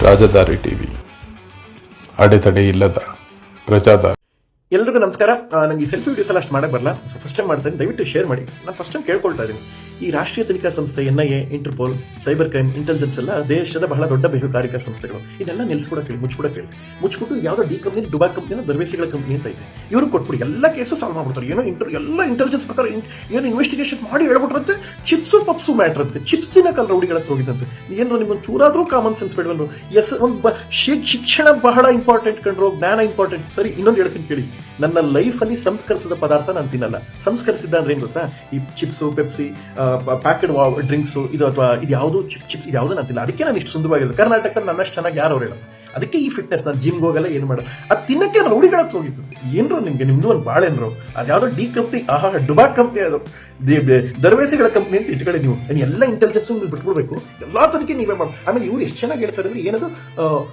ರಾಜದಾರಿ TV ಅಡೆತಡೆ ಇಲ್ಲದ ಪ್ರಜಾದಾರಿ. ಎಲ್ರಿಗೂ ನಮಸ್ಕಾರ. ನಂಗೆ ಈ ಸೆಲ್ಫಿ ವಿಡಿಯೋಸ್ ಎಲ್ಲ ಅಷ್ಟು ಮಾಡಕ್ಕೆ ಬರಲ್ಲ. ಸೊ ಫಸ್ಟ್ ಟೈಮ್ ಮಾಡ್ತೀನಿ, ದಯವಿಟ್ಟು ಶೇರ್ ಮಾಡಿ. ನಾನು ಫಸ್ಟ್ ಟೈಮ್ ಕೇಳ್ಕೊಳ್ತಾ ಇದ್ದೀನಿ, ಈ ರಾಷ್ಟ್ರೀಯ ತನಿಖಾ ಸಂಸ್ಥೆ NIA, Interpol, cyber crime, intelligence ಎಲ್ಲ ದೇಶದ ಬಹಳ ದೊಡ್ಡ ಬಹುಕಾರಿಕಾ ಸಂಸ್ಥೆಗಳು. ಇದೆಲ್ಲ ನಿಲ್ಲಿಸ್ಬಿಡಕ್ಕೆ ಹೇಳಿ, ಮುಚ್ಚಿಬಿಟ್ಟು ಯಾವುದೋ ಡಿ ಕಂಪ್ನಿ, ಡುಬಾ ಕಂಪ್ನಿನ ದರ್ವೇಸಿಗಳ ಕಂಪ್ನಿ ಅಂತ ಇದೆ, ಇವ್ರಿಗೆ ಕೊಟ್ಬಿಡಿ, ಎಲ್ಲ ಕೇಸು ಸಾಲ್ವ್ ಮಾಡ್ಬಿಡ್ತಾರೆ. ಏನೋ ಎಲ್ಲ ಇಂಟೆಲಿಜೆನ್ಸ್ ಪ್ರಕಾರ ಏನು ಇನ್ವೆಸ್ಟಿಗೇಷನ್ ಮಾಡಿ ಹೇಳ್ಬಿಟ್ರಂತೆ, ಚಿಪ್ಸು ಪಪ್ಸು ಮ್ಯಾಟ್ರ್ ಅಂತೆ, ಚಿಪ್ಸ್ ತಿನ್ನಕಲ್ಲ ರೌಡಿಗಳ ಹತ್ರ ಹೋಗಿದಂತೆ. ಏನೋ ನಿಮ್ಮೊಂದು ಚೂರಾದ್ರೂ ಕಾಮನ್ ಸೆನ್ಸ್ ಬೇಡವನು. ಒಂದು ಶಿಕ್ಷಣ ಬಹಳ ಇಂಪಾರ್ಟೆಂಟ್ ಕಂಡ್ರು, ಜ್ಞಾನ ಇಂಪಾರ್ಟೆಂಟ್. ಸರಿ, ಇನ್ನೊಂದು ಹೇಳ್ತೀನಿ ಕೇಳಿ, ನನ್ನ ಲೈಫಲ್ಲಿ ಸಂಸ್ಕರಿಸಿದ ಪದಾರ್ಥ ನಾನು ತಿನ್ನಲ್ಲ. ಸಂಸ್ಕರಿಸಿದ್ದ ಅಂದ್ರೆ ಏನ್ ಗೊತ್ತಾ, ಈ ಚಿಪ್ಸು, ಪೆಪ್ಸಿ, ಪ್ಯಾಕೆಡ್ ಡ್ರಿಂಕ್ಸು, ಇದು ಅಥವಾ ಇದು ಯಾವುದು ಚಿಪ್ಸ್, ಇದು ಯಾವುದು ನಾನು ತಿನ್ನಲ್ಲ. ಅದಕ್ಕೆ ನಾನು ಇಷ್ಟು ಸುಂದರವಾಗಿರೋದು. ಕರ್ನಾಟಕದಲ್ಲಿ ನನ್ನಷ್ಟು ಚೆನ್ನಾಗಿ ಯಾರು ಅವ್ರು ಹೇಳೋದು. ಅದಕ್ಕೆ ಈ ಫಿಟ್ನೆಸ್, ನಾನು ಜಿಮ್ಗೆ ಹೋಗಲ್ಲ, ಏನು ಮಾಡೋದು. ಅದು ತಿನ್ನಕ್ಕೆ ರೌಡಿಗಳ ಹತ್ರ ಹೋಗಿದ್ದು. ಏನ್ರು ನಿಮ್ದು ಒಂದು ಬಾಳೆನ್ರು, ಅದು ಯಾವುದೋ ಡಿ ಕಂಪ್ನಿ, ಡುಬಾ ಕಂಪ್ನಿ, ಅದು ದರ್ವೇಸಿಗಳ ಕಂಪ್ನಿ ಅಂತ ಇಟ್ಕೊಳ್ಳಿ. ನೀವು ಎಲ್ಲ ಇಂಟೆಲಿಜೆನ್ಸ್ ಬಿಟ್ಬಿಡ್ಬೇಕು, ಎಲ್ಲಾ ತನಿಖೆ ನೀವೇ ಮಾಡಿ. ಆಮೇಲೆ ಇವ್ರು ಎಷ್ಟು ಚೆನ್ನಾಗಿ ಹೇಳ್ತಾರೆ ಅಂದ್ರೆ, ಏನದು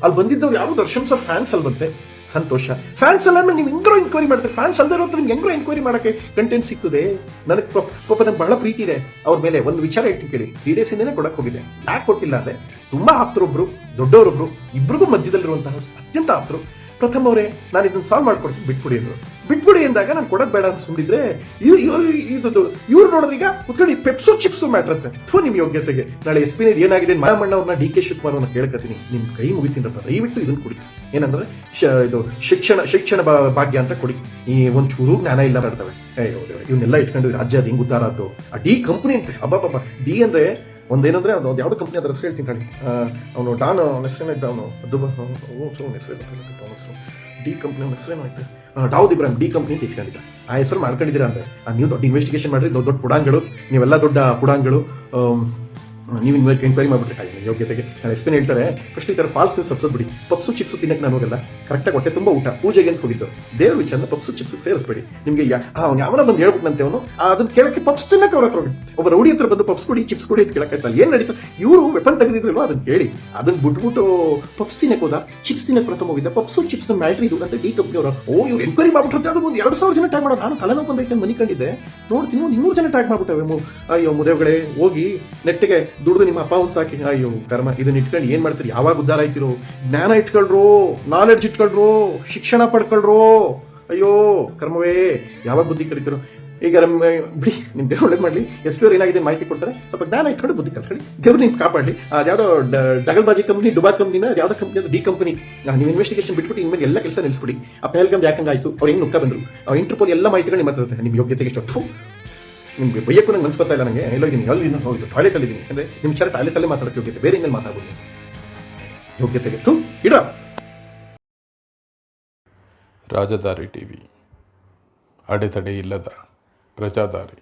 ಅಲ್ಲಿ ಬಂದಿದ್ದವ್ರು ಯಾರು ದರ್ಶನ್ ಸರ್ ಫ್ಯಾನ್ಸ್ ಅಲ್ಲಿ ಬಂತೆ, ಸಂತೋಷ. ಫ್ಯಾನ್ಸ್ ಅಲ್ಲ ನೀವು ಹೆಂಗ್ರೋ ಎಂಕ್ವೈರಿ ಮಾಡ್ತಾರೆ, ಫ್ಯಾನ್ಸ್ ಅಲ್ಲದೆ ಇರೋ ನಿಮ್ಗೆ ಹೆಂಗ್ರೋ ಎಂಕ್ವೈರಿ ಮಾಡೋಕ್ಕೆ ಕಂಟೆಂಟ್ ಸಿಗ್ತದೆ. ನನಗೆ ಪಾಪ ನಂಗೆ ಬಹಳ ಪ್ರೀತಿ ಇದೆ ಅವ್ರ ಮೇಲೆ. ಒಂದು ವಿಚಾರ ಹೇಳ್ತೀನಿ ಕೇಳಿ, 3 days ಇಂದನೇ ಕೊಡಕ್ಕೆ ಹೋಗಿದೆ. ಯಾಕೆ ಕೊಟ್ಟಿಲ್ಲ ಅಂದ್ರೆ, ತುಂಬಾ ಆಪ್ತರೊಬ್ರು, ದೊಡ್ಡವರೊಬ್ರು, ಇಬ್ಬರಿಗೂ ಮಧ್ಯದಲ್ಲಿರುವಂತಹ ಅತ್ಯಂತ ಆಪ್ತರು. ಪ್ರಥಮ ಅವರೇ, ನಾನು ಇದನ್ನ ಸಾಲ್ವ್ ಮಾಡ್ಕೊಡ್ತೀನಿ, ಬಿಟ್ಬಿಡಿ ಅಂದ್ರು. ಬಿಟ್ಬಿಡಿ ಅಂದಾಗ ನಾನು ಕೊಡೋದು ಬೇಡ ಅಂತ ಸುಮ್ಮನಿದ್ರೆ, ಇವ್ರು ನೋಡಿದ್ರೀಗ ಕುತ್ಕೊಂಡು ಪೆಪ್ಸು ಚಿಪ್ಸು ಮ್ಯಾಟ್ರ್ ಅಂತ. ನಿಮ್ಮ ಯೋಗ್ಯತೆಗೆ ನಾಳೆ SP ಏನಾಗಿದೆ, ಮಾಯಮಣ್ಣ ಅವ್ರನ್ನ DK ಶಿವಕುಮಾರ್ ಅವ್ರನ್ನ ಕೇಳ್ಕತೀನಿ, ನಿಮ್ ಕೈ ಮುಗಿತೀನಪ್ಪ, ದಯವಿಟ್ಟು ಇದನ್ನ ಕೊಡಿ. ಏನಂದ್ರೆ ಇದು ಶಿಕ್ಷಣ ಭಾಗ್ಯ ಅಂತ ಕೊಡಿ. ಈ ಒಂಚೂರು ಜ್ಞಾನ ಇಲ್ಲ ಮಾಡ್ತವೆ. ಇವನ್ನೆಲ್ಲ ಇಟ್ಕೊಂಡು ರಾಜ್ಯ ಅದು ಹೆಂಗ್ ಉದ್ದಾರ ಆಯ್ತು. ಆ ಡಿ ಕಂಪನಿ ಅಂತ, ಅಬ್ಬಾಬಾಬ, ಡಿ ಅಂದ್ರೆ ಒಂದೇನಂದ್ರೆ ಅದು ಯಾವ್ದು ಕಂಪ್ನಿ ಅದ್ರ ಹೆಸರು ಹೇಳ್ತೀನಿ ತಾಳಿ. ಅವನು ಡಾನ್ ಅವನ ಹೆಸರೇನಿದ್ದ, ಅವನು ಹೆಸರು ಡಿ ಕಂಪ್ನಿ, ಅವನ ಹೆಸರೇನಾಯ್ತು, ದಾವೂದ್ ಇಬ್ರಾಹಿಂ, ಡಿ ಕಂಪ್ನಿ ಅಂತ ಇಟ್ಕೊಂಡಿದ್ದ. ಆ ಹೆಸರು ಮಾಡ್ಕೊಂಡಿದ್ದೀರಾ ಅಂದ್ರೆ, ನೀವು ದೊಡ್ಡ ಇನ್ವೆಸ್ಟಿಗೇಷನ್ ಮಾಡಿರಿ, ದೊಡ್ಡ ಪುಡಾಂಗಳು, ನೀವೆಲ್ಲ ದೊಡ್ಡ ಪುಡಾಂಗಳು, ನೀವು ಎಂಕ್ವೈರಿ ಮಾಡ್ಬಿಟ್ರೆ ಯೋಗ್ಯತೆಗೆ. ನಾನು SP ಹೇಳ್ತಾರೆ, ಫಸ್ಟ್ ಈ ಥರ ಫಾಲ್ಸ್ ನ್ಯೂಸ್ ಸಬ್ಸೋದ್ಬಿಡಿ. ಪಪ್ಸು ಚಿಪ್ಸು ತಿನ್ನಕ್ಕೆ ನಾನು ಹೋಗಲ್ಲ, ಕರೆಕ್ಟಾಗಿ ಹೊಟ್ಟೆ ತುಂಬ ಊಟ, ಪೂಜೆಗೆ ಅಂತ ಹೋಗಿದ್ದು, ದೇವ್ರ ವಿಚಾರ ಪಪ್ಸು ಚಿಪ್ಸ್ ಸೇರಿಸ್ಬೇಡಿ. ನಿಮಗೆ ಅವ್ನು ಯಾವನ ಬಂದು ಹೇಳ್ಬಿಟ್ನಂತೆ, ಅವನು ಅದನ್ನ ಕೇಳಕ್ಕೆ ಪಪ್ಸ್ ತಿನ್ನಕ್ಕೆ ಅವ್ರ ಹತ್ರ ಹೋಗಿದ್ದು. ಒಬ್ಬ ರೌಡಿ ಹತ್ರ ಬಂದು ಪಪ್ಸ್ ಕೊಡಿ, ಚಿಪ್ಸ್ ಕೊಡಿ ಅಂತ ಕೇಳಕ್ಕಾಯ್ತಲ್ಲ, ಏನ್ ನಡೀತು. ಇವರು ವೆಪನ್ ತೆಗೆದಿದ್ರಲ್ವ, ಅದನ್ನ ಕೇಳಿ, ಅದನ್ನ ಬಿಟ್ಬಿಟ್ಟು ಪಪ್ಸ್ ತಿನ್ನಕ್ಕೆ ಹೋದ, ಚಿಪ್ಸ್ ತಿನ್ನಕ್ಕೆ ಪ್ರಥಮ ಹೋಗಿದ್ದ. ಪಪ್ಸು ಚಿಪ್ಸ್ ಮ್ಯಾಟ್ರಿ ಇದು ಅಂತ ಡಿ ಕಂಪ್ನಿ ಅವರು. ಇವ್ರು ಎನ್ಕ್ವೈರಿ ಮಾಡ್ಬಿಟ್ರೆ ಅದು ಒಂದು 2,000 ಜನ ಟ್ಯಾಗ್ ಮಾಡೋದು. ನಾನು ತಲೆನೋವು ಬಂದೈತೆ ಮನಿ ಕಂಡಿದ್ದೆ, ನೋಡ್ತೀನಿ ಒಂದು 200 ಜನ ಟ್ಯಾಗ್ ಮಾಡ್ಬಿಟ್ಟವೆ. ಅಯ್ಯೋ ಮುದೇವುಗಳೇ, ಹೋಗಿ ನೆಟ್ಟಿಗೆ ದುಡ್ದು ನಿಮ್ಮ ಅಪ್ಪ ಸಾಕಿ. ಅಯ್ಯೋ ಕರ್ಮ, ಇದನ್ನ ಇಟ್ಕೊಂಡು ಏನ್ ಮಾಡ್ತೀರಿ, ಯಾವಾಗ ಉದ್ದಾರ ಆಯ್ತಿರೋ. ಜ್ಞಾನ ಇಟ್ಕೊಳ್ರು, ನಾಲೆಡ್ಜ್ ಇಟ್ಕೊಳ್ರು, ಶಿಕ್ಷಣ ಪಡ್ಕೊಳ್ರು. ಅಯ್ಯೋ ಕರ್ಮವೇ, ಯಾವಾಗ ಬುದ್ಧಿ ಕಲಿತಿರೋ. ಈಗ ಬಿಡಿ, ನಿಮ್ ದೇವ್ರು ಒಳ್ಳೇದು ಮಾಡ್ಲಿ. SP ಅವ್ರು ಏನಾಗಿದೆ ಮಾಹಿತಿ ಕೊಡ್ತಾರೆ, ಸ್ವಲ್ಪ ಜ್ಞಾನ ಇಟ್ಕೊಂಡು ಬುದ್ಧಿ ಕಲ್ತ್ಕೊಳ್ಳಿ, ದೇವ್ರು ನಿಮ್ಗೆ ಕಾಪಾಡಲಿ. ಅದ್ಯಾವುದೋ ಡಗಲ್ಬಾಜಿ ಕಂಪ್ನಿ, ಡುಬಾ ಕಂಪ್ನಿನ ಯಾವ್ದೋ ಕಂಪ್ನಿ, ಅದು ಡಿ ಕಂಪ್ನಿ. ನೀವು ಇನ್ವೆಸ್ಟಿಗೇಷನ್ ಬಿಟ್ಬಿಟ್ಟು ಇನ್ಮೇಲೆ ಎಲ್ಲ ಕೆಲಸ ನಿಲ್ಲಿಸ್ಬಿಡಿ. ಆ ಪಹಲ್ಗಾಮ್ ಯಾಕಂಗಾಯ್ತು, ಅವ್ರು ಹೆಂಗ್ ನುಕ್ಕ ಬಂದ್ರು, ಇಂಟರ್ಪೋಲ್ ಎಲ್ಲ ಮಾಹಿತಿಗಳು ನಿಮ್ಮ ಹತ್ರ ಇರುತ್ತೆ. ನಿಮ್ ಯೋಗ್ಯತೆಗೆ ಎಷ್ಟು ನಿಮ್ಗೆ ಬೈಯಕ್ಕೂ ನಂಗೆ ಅನ್ಸ್ಕೊತಾ ಇಲ್ಲ. ನನಗೆ ಎಲ್ಲೋಗಿದ್ದೀನಿ, ಅಲ್ಲಿ ಹೋಗಿದ್ದು ಟಾಯ್ಲೆಟ್ ಅಲ್ಲಿ ಇದ್ದೀನಿ ಅಂದ್ರೆ, ನಿಮ್ಮ ವಿಚಾರ ಟಾಯ್ಲೆಟ್ ಅಲ್ಲೇ ಮಾತಾಡೋಕೆ ಯೋಗ್ಯತೆ, ಬೇರೆ ಇನ್ನೇನು ಮಾತಾಡ್ಬೋದು ಯೋಗ್ಯತೆಗೆ ಇಡ. ರಾಜದಾರಿ ಟಿವಿ ಅಡೆತಡೆ ಇಲ್ಲದ ಪ್ರಜಾದಾರಿ.